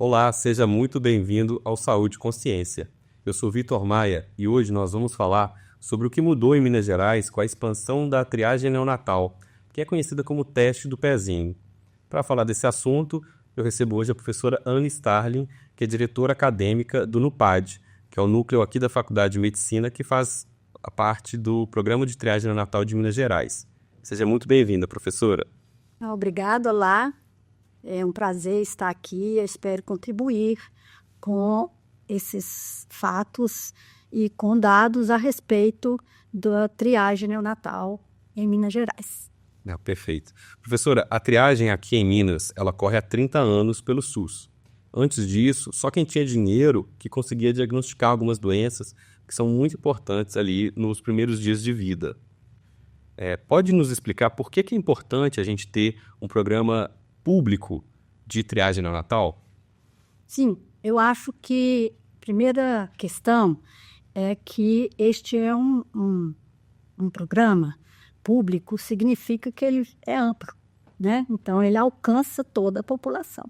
Olá, seja muito bem-vindo ao Saúde e Consciência. Eu sou Vitor Maia e hoje nós vamos falar sobre o que mudou em Minas Gerais com a expansão da triagem neonatal, que é conhecida como teste do pezinho. Para falar desse assunto, eu recebo hoje a professora Anne Starling, que é diretora acadêmica do NUPAD, que é o núcleo aqui da Faculdade de Medicina que faz a parte do Programa de Triagem Neonatal de Minas Gerais. Seja muito bem-vinda, professora. Obrigada, olá. É um prazer estar aqui. Eu espero contribuir com esses fatos e com dados a respeito da triagem neonatal em Minas Gerais. Perfeito. Professora, a triagem aqui em Minas, ela corre há 30 anos pelo SUS. Antes disso, só quem tinha dinheiro que conseguia diagnosticar algumas doenças que são muito importantes ali nos primeiros dias de vida. Pode nos explicar por que é importante a gente ter um programa público de triagem neonatal? Sim, eu acho que a primeira questão é que este é um programa público, significa que ele é amplo, né? Então, ele alcança toda a população,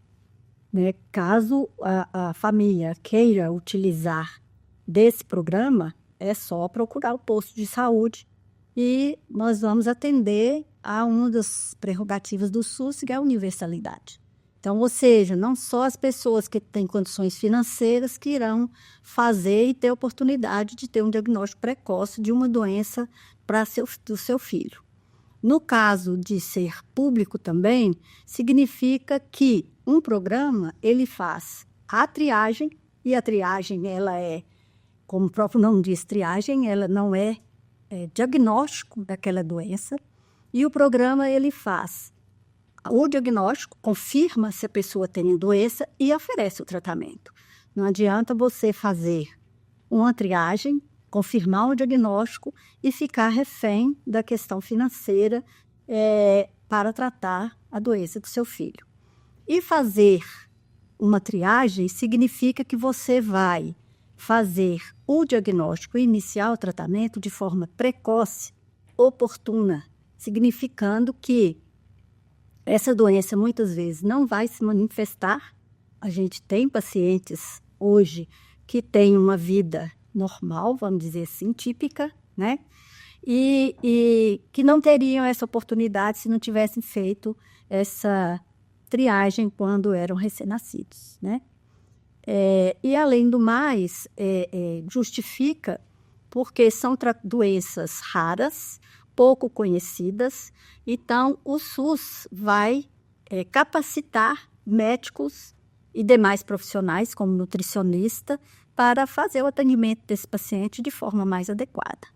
né? Caso a família queira utilizar desse programa, é só procurar o posto de saúde e nós vamos atender a uma das prerrogativas do SUS, que é a universalidade. Então, ou seja, não só as pessoas que têm condições financeiras que irão fazer e ter oportunidade de ter um diagnóstico precoce de uma doença do seu filho. No caso de ser público também, significa que um programa ele faz a triagem, e a triagem ela é, como o próprio nome diz, triagem, ela não é diagnóstico daquela doença, e o programa ele faz o diagnóstico, confirma se a pessoa tem a doença e oferece o tratamento. Não adianta você fazer uma triagem, confirmar o diagnóstico e ficar refém da questão financeira para tratar a doença do seu filho. E fazer uma triagem significa que você vai fazer o diagnóstico e iniciar o tratamento de forma precoce, oportuna, significando que essa doença muitas vezes não vai se manifestar. A gente tem pacientes hoje que têm uma vida normal, vamos dizer assim, típica, né? E que não teriam essa oportunidade se não tivessem feito essa triagem quando eram recém-nascidos, né? E, além do mais, justifica porque são doenças raras, pouco conhecidas, então o SUS vai capacitar médicos e demais profissionais, como nutricionista, para fazer o atendimento desse paciente de forma mais adequada.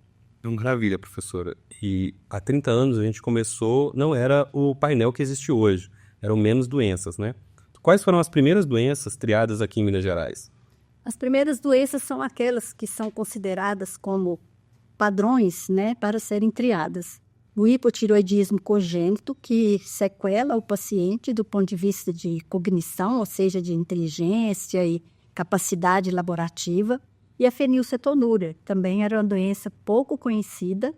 Maravilha, professora. E há 30 anos a gente começou, não era o painel que existe hoje, eram menos doenças, né? Quais foram as primeiras doenças triadas aqui em Minas Gerais? As primeiras doenças são aquelas que são consideradas como padrões, né, para serem triadas. O hipotireoidismo congênito, que sequela o paciente do ponto de vista de cognição, ou seja, de inteligência e capacidade laborativa. E a fenilcetonúria, também era uma doença pouco conhecida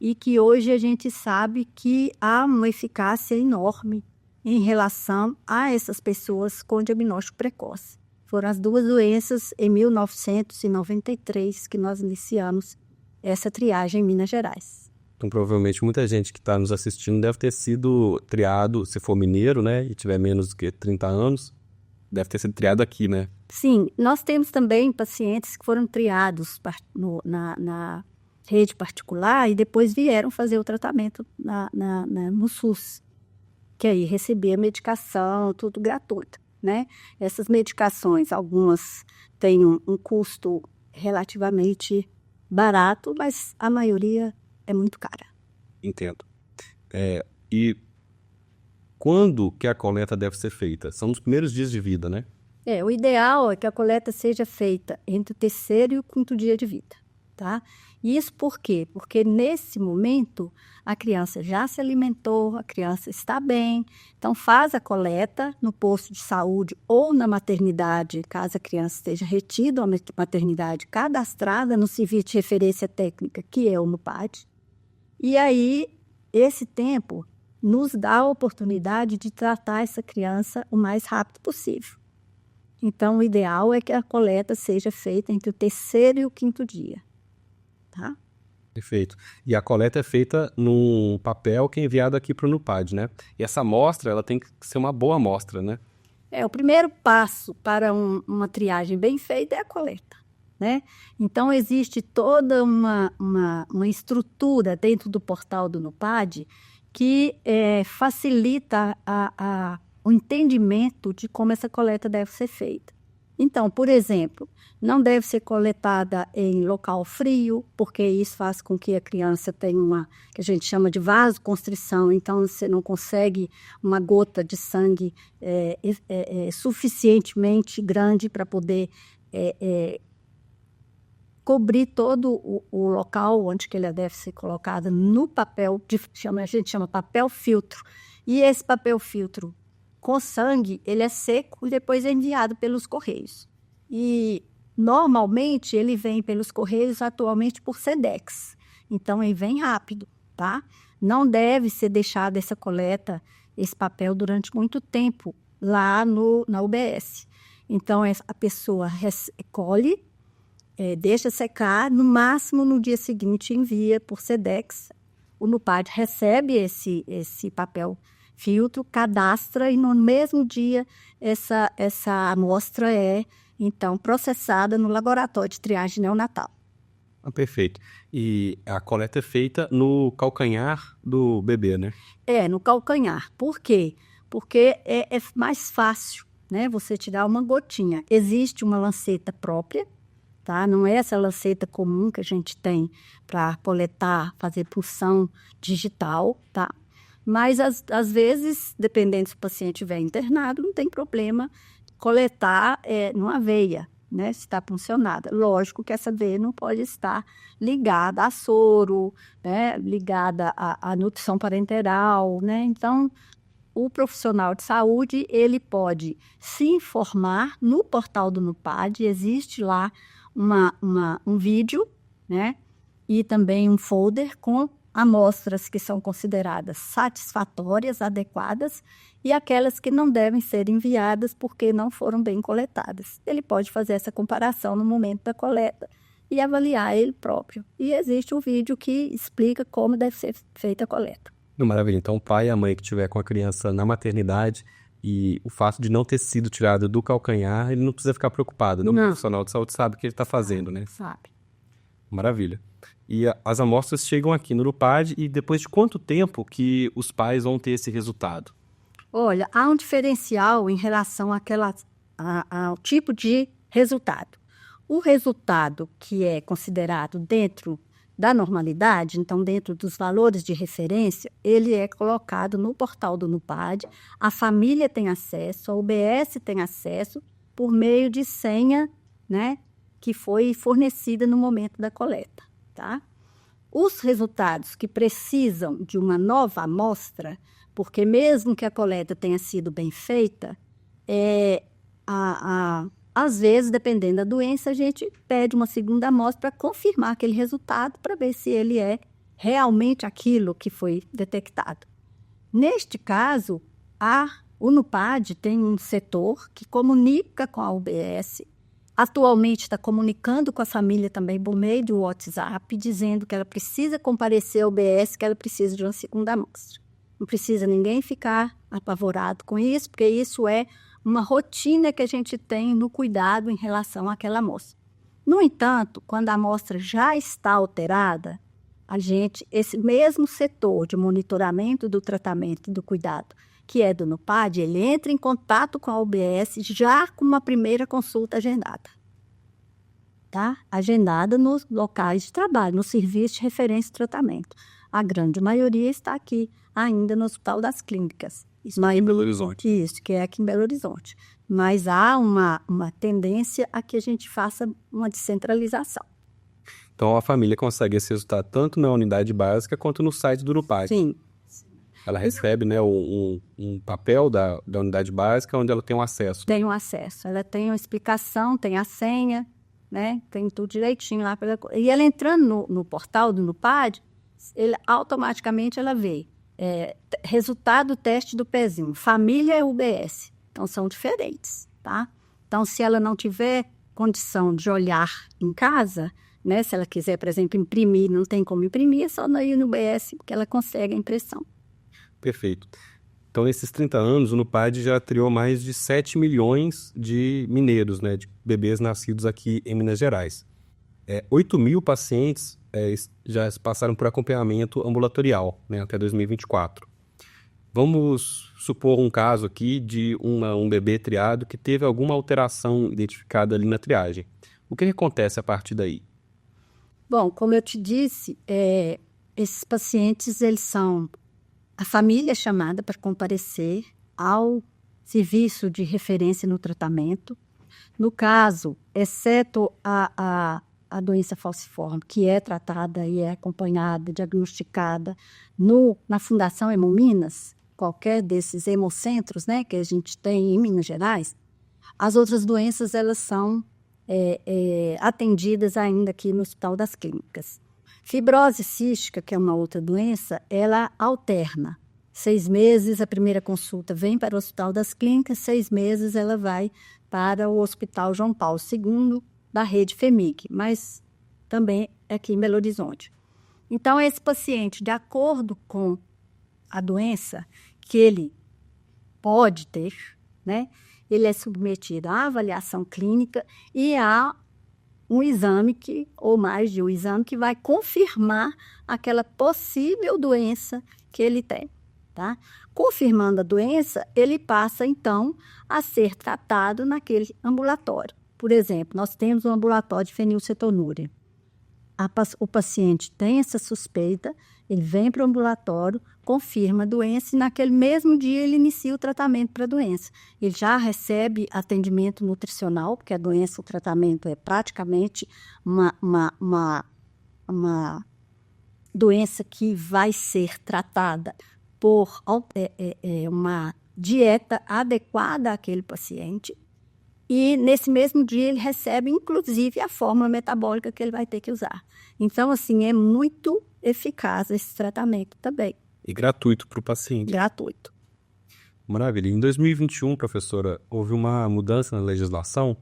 e que hoje a gente sabe que há uma eficácia enorme em relação a essas pessoas com diagnóstico precoce. Foram as duas doenças em 1993 que nós iniciamos essa triagem em Minas Gerais. Então, provavelmente, muita gente que está nos assistindo deve ter sido triado, se for mineiro, né, e tiver menos do que 30 anos, deve ter sido triado aqui, né? Sim, nós temos também pacientes que foram triados na rede particular e depois vieram fazer o tratamento no SUS, que aí recebia medicação, tudo gratuito, né? Essas medicações, algumas têm um custo relativamente barato, mas a maioria é muito cara. Entendo. E quando que a coleta deve ser feita? São nos primeiros dias de vida, né? O ideal é que a coleta seja feita entre o 3º e o 5º dia de vida, tá? E isso por quê? Porque nesse momento a criança já se alimentou, a criança está bem, então faz a coleta no posto de saúde ou na maternidade, caso a criança esteja retida à maternidade cadastrada no serviço de referência técnica, que é o NUPAD. E aí, esse tempo nos dá a oportunidade de tratar essa criança o mais rápido possível. Então, o ideal é que a coleta seja feita entre o 3º e o 5º dia, tá? Perfeito. E a coleta é feita num papel que é enviado aqui para o NUPAD, né? E essa amostra, ela tem que ser uma boa amostra, né? O primeiro passo para uma triagem bem feita é a coleta, né? Então, existe toda uma estrutura dentro do portal do NUPAD que facilita o entendimento de como essa coleta deve ser feita. Então, por exemplo, não deve ser coletada em local frio, porque isso faz com que a criança tenha que a gente chama de vasoconstrição, então você não consegue uma gota de sangue suficientemente grande para poder cobrir todo o local onde que ela deve ser colocada no papel, a gente chama papel filtro. E esse papel filtro com sangue, ele é seco e depois é enviado pelos correios. E, normalmente, ele vem pelos correios atualmente por Sedex. Então, ele vem rápido, tá? Não deve ser deixado essa coleta, esse papel, durante muito tempo lá na UBS. Então, a pessoa recolhe, deixa secar, no máximo no dia seguinte envia por Sedex. O NUPAD recebe esse papel filtro, cadastra e no mesmo dia essa amostra é, então, processada no laboratório de triagem neonatal. Perfeito. E a coleta é feita no calcanhar do bebê, né? No calcanhar. Por quê? Porque é mais fácil, né? Você tirar uma gotinha. Existe uma lanceta própria, tá? Não é essa lanceta comum que a gente tem para coletar, fazer punção digital, tá? Mas, às vezes, dependendo se o paciente estiver internado, não tem problema coletar numa veia, né, se está puncionada. Lógico que essa veia não pode estar ligada a soro, né, ligada à nutrição parenteral, né? Então, o profissional de saúde, ele pode se informar no portal do NUPAD, existe lá um vídeo, né, e também um folder com amostras que são consideradas satisfatórias, adequadas, e aquelas que não devem ser enviadas porque não foram bem coletadas. Ele pode fazer essa comparação no momento da coleta e avaliar ele próprio. E existe um vídeo que explica como deve ser feita a coleta. Maravilha. Então, o pai e a mãe que estiver com a criança na maternidade e o fato de não ter sido tirado do calcanhar, ele não precisa ficar preocupado, né? O profissional de saúde sabe o que ele está fazendo, né? Sabe. Maravilha. E as amostras chegam aqui no NUPAD e depois de quanto tempo que os pais vão ter esse resultado? Olha, há um diferencial em relação ao tipo de resultado. O resultado que é considerado dentro da normalidade, então dentro dos valores de referência, ele é colocado no portal do NUPAD, a família tem acesso, a UBS tem acesso por meio de senha, né, que foi fornecida no momento da coleta, tá? Os resultados que precisam de uma nova amostra, porque mesmo que a coleta tenha sido bem feita, às vezes, dependendo da doença, a gente pede uma segunda amostra para confirmar aquele resultado, para ver se ele é realmente aquilo que foi detectado. Neste caso, o NUPAD tem um setor que comunica com a UBS, atualmente está comunicando com a família também por meio do WhatsApp, dizendo que ela precisa comparecer ao UBS, que ela precisa de uma segunda amostra. Não precisa ninguém ficar apavorado com isso, porque isso é uma rotina que a gente tem no cuidado em relação àquela amostra. No entanto, quando a amostra já está alterada, esse mesmo setor de monitoramento do tratamento e do cuidado, que é do NUPAD, ele entra em contato com a UBS já com uma primeira consulta agendada. Tá? Agendada nos locais de trabalho, no serviço de referência e tratamento. A grande maioria está aqui, ainda no Hospital das Clínicas. Isso em Belo Horizonte. Isso, que é aqui em Belo Horizonte. Mas há uma tendência a que a gente faça uma descentralização. Então, a família consegue esse resultado tanto na unidade básica quanto no site do NUPAD. Sim. Ela recebe, né, um papel da unidade básica onde ela tem um acesso. Tem um acesso. Ela tem uma explicação, tem a senha, né? Tem tudo direitinho lá. E ela entrando no portal do NUPAD, automaticamente ela vê resultado do teste do pezinho. Família é UBS. Então, são diferentes, tá? Então, se ela não tiver condição de olhar em casa, né, se ela quiser, por exemplo, imprimir, não tem como imprimir, é só ir no UBS que ela consegue a impressão. Perfeito. Então, nesses 30 anos, o NUPAD já triou mais de 7 milhões de mineiros, né, de bebês nascidos aqui em Minas Gerais. 8 mil pacientes já passaram por acompanhamento ambulatorial, né, até 2024. Vamos supor um caso aqui de um bebê triado que teve alguma alteração identificada ali na triagem. O que acontece a partir daí? Bom, como eu te disse, esses pacientes, a família é chamada para comparecer ao serviço de referência no tratamento. No caso, exceto a doença falciforme, que é tratada e é acompanhada, diagnosticada na Fundação Hemominas, qualquer desses hemocentros, né, que a gente tem em Minas Gerais, as outras doenças elas são atendidas ainda aqui no Hospital das Clínicas. Fibrose cística, que é uma outra doença, ela alterna. 6 meses a primeira consulta vem para o Hospital das Clínicas, 6 meses ela vai para o Hospital João Paulo II da rede FEMIG, mas também aqui em Belo Horizonte. Então, esse paciente, de acordo com a doença que ele pode ter, né, ele é submetido à avaliação clínica e a um exame ou mais de um exame que vai confirmar aquela possível doença que ele tem, tá? Confirmando a doença, ele passa, então, a ser tratado naquele ambulatório. Por exemplo, nós temos um ambulatório de fenilcetonúria. O paciente tem essa suspeita, ele vem para o ambulatório, confirma a doença e naquele mesmo dia ele inicia o tratamento para a doença. Ele já recebe atendimento nutricional, porque a doença, o tratamento é praticamente uma doença que vai ser tratada por uma dieta adequada àquele paciente. E nesse mesmo dia ele recebe, inclusive, a fórmula metabólica que ele vai ter que usar. Então, assim, é muito eficaz esse tratamento também. E gratuito para o paciente. Gratuito. Maravilha. Em 2021, professora, houve uma mudança na legislação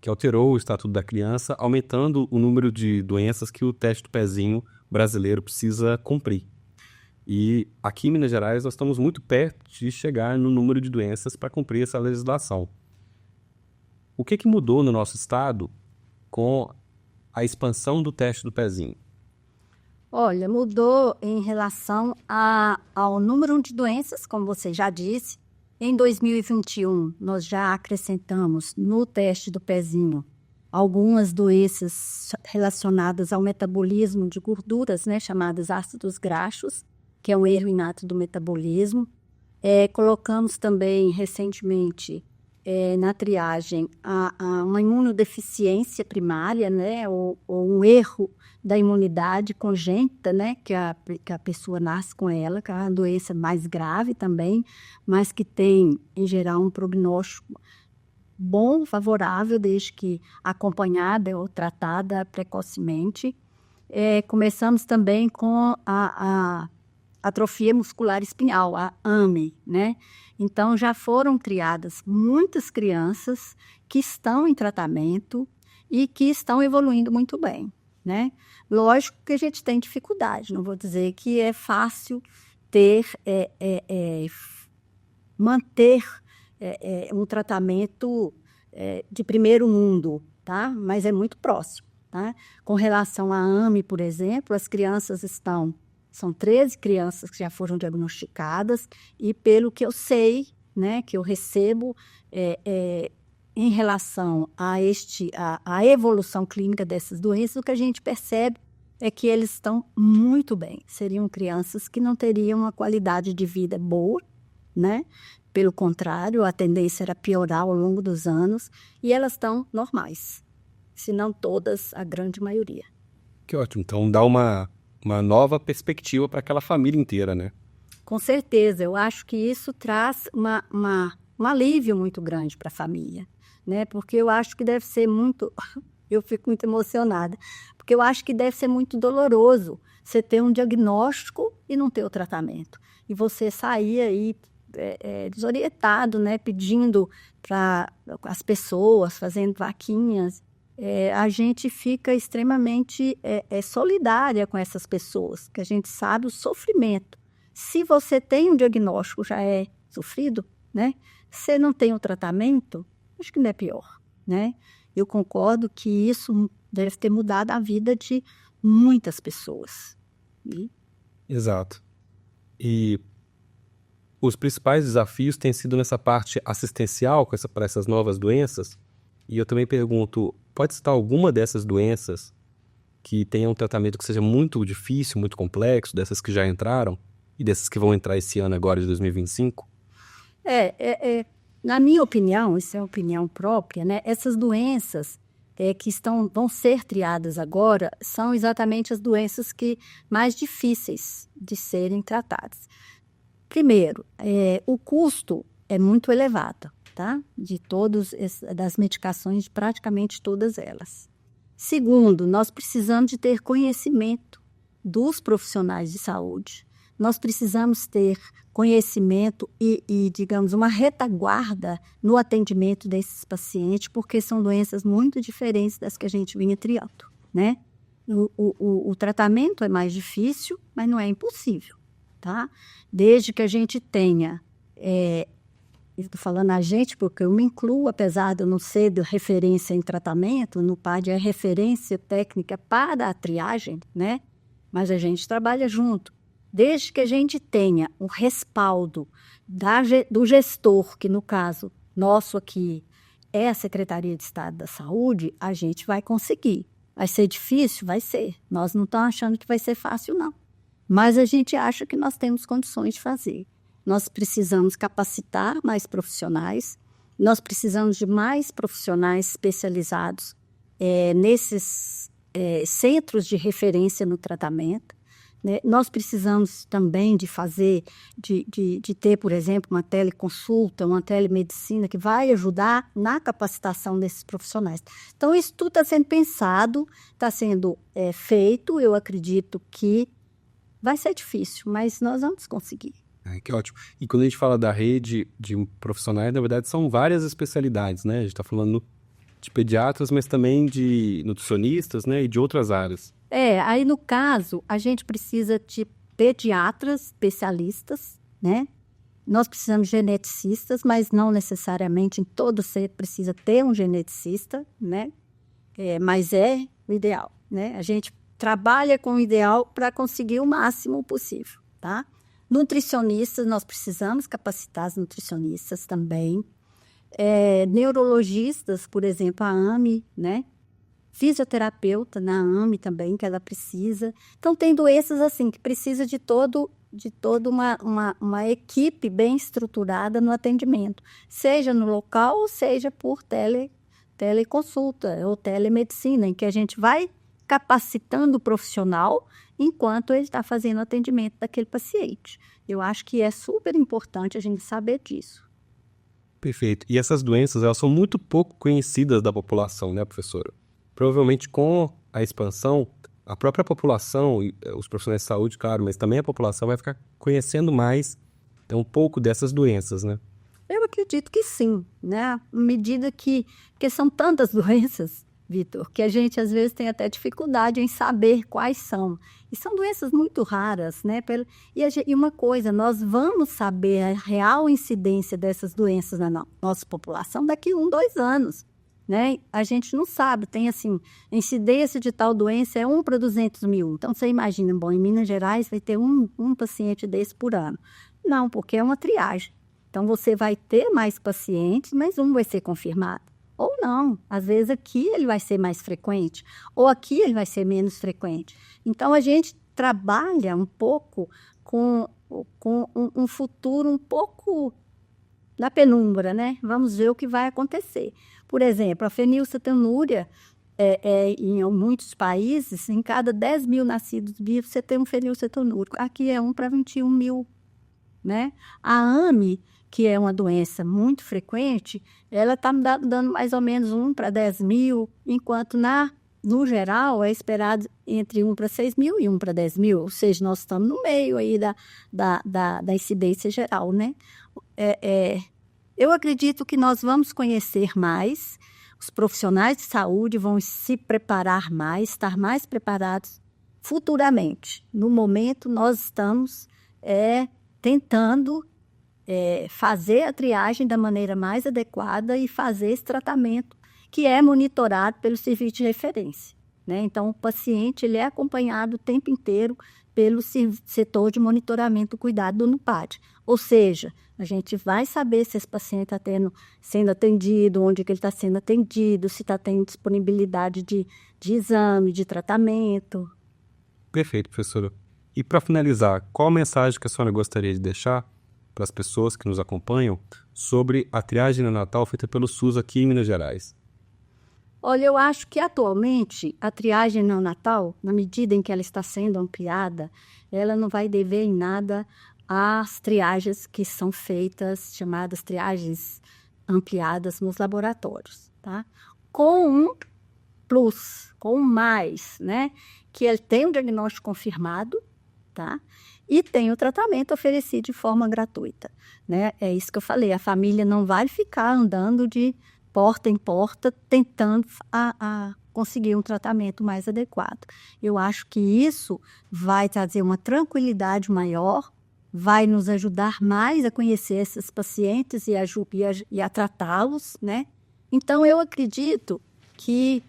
que alterou o Estatuto da Criança, aumentando o número de doenças que o teste do pezinho brasileiro precisa cumprir. E aqui em Minas Gerais nós estamos muito perto de chegar no número de doenças para cumprir essa legislação. O que mudou no nosso estado com a expansão do teste do pezinho? Olha, mudou em relação ao número de doenças, como você já disse. Em 2021, nós já acrescentamos no teste do pezinho algumas doenças relacionadas ao metabolismo de gorduras, né, chamadas ácidos graxos, que é um erro inato do metabolismo. Colocamos também, recentemente, na triagem, uma imunodeficiência primária, né, ou um erro da imunidade congênita, né, que a pessoa nasce com ela, que é uma doença mais grave também, mas que tem, em geral, um prognóstico bom, favorável, desde que acompanhada ou tratada precocemente. Começamos também com a atrofia muscular espinhal, a AME, né? Então, já foram triadas muitas crianças que estão em tratamento e que estão evoluindo muito bem, né? Lógico que a gente tem dificuldade, não vou dizer que é fácil manter um tratamento de primeiro mundo, tá? Mas é muito próximo, tá? Com relação à AME, por exemplo, as crianças são 13 crianças que já foram diagnosticadas e, pelo que eu sei, né, que eu recebo em relação à evolução clínica dessas doenças, o que a gente percebe é que eles estão muito bem. Seriam crianças que não teriam uma qualidade de vida boa, né? Pelo contrário, a tendência era piorar ao longo dos anos e elas estão normais, se não todas, a grande maioria. Que ótimo. Então, dá uma nova perspectiva para aquela família inteira, né? Com certeza, eu acho que isso traz um alívio muito grande para a família, né? Porque eu acho que deve ser eu fico muito emocionada, porque eu acho que deve ser muito doloroso você ter um diagnóstico e não ter o tratamento. E você sair aí desorientado, né? Pedindo para as pessoas, fazendo vaquinhas. A gente fica extremamente solidária com essas pessoas, que a gente sabe o sofrimento. Se você tem um diagnóstico, já é sofrido, né? Se não tem o tratamento, acho que não é pior, né? Eu concordo que isso deve ter mudado a vida de muitas pessoas. Exato. E os principais desafios têm sido nessa parte assistencial para essas novas doenças. E eu também pergunto, pode citar alguma dessas doenças que tenha um tratamento que seja muito difícil, muito complexo, dessas que já entraram e dessas que vão entrar esse ano agora de 2025? Na minha opinião, isso é opinião própria, né? Essas doenças que vão ser triadas agora são exatamente as doenças mais difíceis de serem tratadas. Primeiro, o custo é muito elevado, tá? Das medicações, de praticamente todas elas. Segundo, nós precisamos de ter conhecimento dos profissionais de saúde. Nós precisamos ter conhecimento e, digamos, uma retaguarda no atendimento desses pacientes, porque são doenças muito diferentes das que a gente vinha triando, né? O tratamento é mais difícil, mas não é impossível, tá? Desde que a gente tenha, estou falando a gente porque eu me incluo, apesar de eu não ser de referência em tratamento, no PAD é referência técnica para a triagem, né? Mas a gente trabalha junto. Desde que a gente tenha o respaldo do gestor, que no caso nosso aqui é a Secretaria de Estado da Saúde, a gente vai conseguir. Vai ser difícil? Vai ser. Nós não estamos achando que vai ser fácil, não. Mas a gente acha que nós temos condições de fazer. Nós precisamos capacitar mais profissionais, nós precisamos de mais profissionais especializados nesses centros de referência no tratamento. Né? Nós precisamos também de ter, por exemplo, uma teleconsulta, uma telemedicina que vai ajudar na capacitação desses profissionais. Então, isso tudo está sendo pensado, está sendo feito. Eu acredito que vai ser difícil, mas nós vamos conseguir. Que ótimo. E quando a gente fala da rede de profissionais, na verdade, são várias especialidades, né? A gente está falando de pediatras, mas também de nutricionistas, né? E de outras áreas. Aí no caso, a gente precisa de pediatras especialistas, né? Nós precisamos de geneticistas, mas não necessariamente em todo ser precisa ter um geneticista, né? Mas é o ideal, né? A gente trabalha com o ideal para conseguir o máximo possível, tá? Nutricionistas, nós precisamos capacitar as nutricionistas também. Neurologistas, por exemplo, a AME, né? Fisioterapeuta na AME também, que ela precisa. Então, tem doenças assim que precisa de toda uma equipe bem estruturada no atendimento, seja no local ou seja por teleconsulta ou telemedicina, em que a gente vai capacitando o profissional enquanto ele está fazendo o atendimento daquele paciente. Eu acho que é super importante a gente saber disso. Perfeito. E essas doenças, elas são muito pouco conhecidas da população, né, professora? Provavelmente com a expansão, a própria população, os profissionais de saúde, claro, mas também a população vai ficar conhecendo mais um pouco dessas doenças, né? Eu acredito que sim, né? À medida que são tantas doenças, Vitor, que a gente às vezes tem até dificuldade em saber quais são. E são doenças muito raras, né? E uma coisa, nós vamos saber a real incidência dessas doenças na nossa população daqui a 2 anos. Né? A gente não sabe, tem assim, a incidência de tal doença é 1 para 200 mil. Então, você imagina, bom, em Minas Gerais vai ter um paciente desse por ano. Não, porque é uma triagem. Então, você vai ter mais pacientes, mas um vai ser confirmado. Ou não, às vezes aqui ele vai ser mais frequente, ou aqui ele vai ser menos frequente. Então, a gente trabalha um pouco com um futuro um pouco na penumbra, né? Vamos ver o que vai acontecer. Por exemplo, a fenilcetonúria, em muitos países, em cada 10 mil nascidos vivos, você tem um fenilcetonúrico. Aqui é 1 para 21 mil, né? A AME, que é uma doença muito frequente, ela está dando mais ou menos 1 para 10 mil, enquanto na no geral, é esperado entre 1 para 6 mil e 1 para 10 mil, ou seja, nós estamos no meio aí da incidência geral, né? Eu acredito que nós vamos conhecer mais, os profissionais de saúde vão se preparar mais, estar mais preparados futuramente. No momento, nós estamos tentando fazer a triagem da maneira mais adequada e fazer esse tratamento que é monitorado pelo serviço de referência, né? Então, o paciente ele é acompanhado o tempo inteiro pelo setor de monitoramento do cuidado do NUPAD. Ou seja, a gente vai saber se esse paciente está sendo atendido, onde que ele está sendo atendido, se está tendo disponibilidade de exame, de tratamento. Perfeito, professora. E para finalizar, qual mensagem que a senhora gostaria de deixar para as pessoas que nos acompanham sobre a triagem neonatal feita pelo SUS aqui em Minas Gerais? Olha, eu acho que atualmente a triagem neonatal, na medida em que ela está sendo ampliada, ela não vai dever em nada às triagens que são feitas, chamadas triagens ampliadas nos laboratórios, tá? Com um plus, com um mais, né? Que ele tem um diagnóstico confirmado, tá? E tem o tratamento oferecido de forma gratuita, né? É isso que eu falei, a família não vai ficar andando de porta em porta, tentando conseguir um tratamento mais adequado. Eu acho que isso vai trazer uma tranquilidade maior, vai nos ajudar mais a conhecer esses pacientes e a tratá-los, né? Então, eu acredito que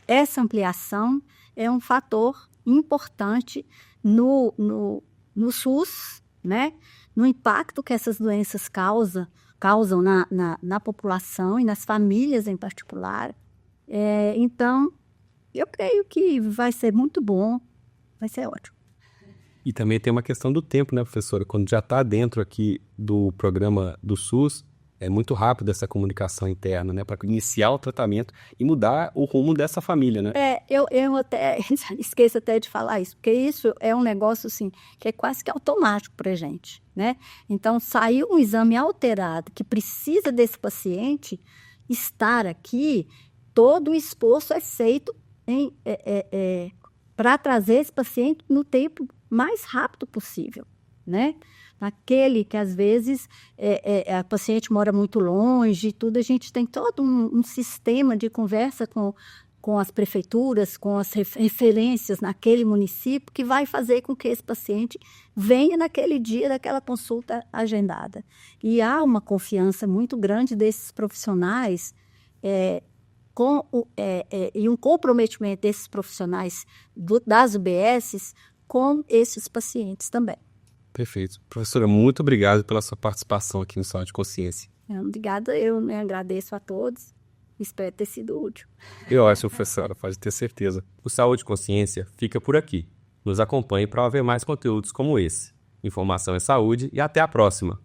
essa ampliação é um fator importante no SUS, né? No impacto que essas doenças causam na população e nas famílias em particular. Então, eu creio que vai ser muito bom, vai ser ótimo. E também tem uma questão do tempo, né, professora? Quando já está dentro aqui do programa do SUS, é muito rápido essa comunicação interna, né, para iniciar o tratamento e mudar o rumo dessa família, né? Eu até esqueço até de falar isso, porque isso é um negócio assim, que é quase que automático para a gente, né? Então, saiu um exame alterado que precisa desse paciente estar aqui, todo o esforço é feito para trazer esse paciente no tempo mais rápido possível, né? Naquele que, às vezes, a paciente mora muito longe e tudo, a gente tem todo um sistema de conversa com as prefeituras, com as referências naquele município, que vai fazer com que esse paciente venha naquele dia daquela consulta agendada. E há uma confiança muito grande desses profissionais e um comprometimento desses profissionais das UBSs com esses pacientes também. Perfeito. Professora, muito obrigado pela sua participação aqui no Saúde e Consciência. Obrigada, eu agradeço a todos. Espero ter sido útil. Eu acho, professora, pode ter certeza. O Saúde e Consciência fica por aqui. Nos acompanhe para ver mais conteúdos como esse. Informação é saúde e até a próxima!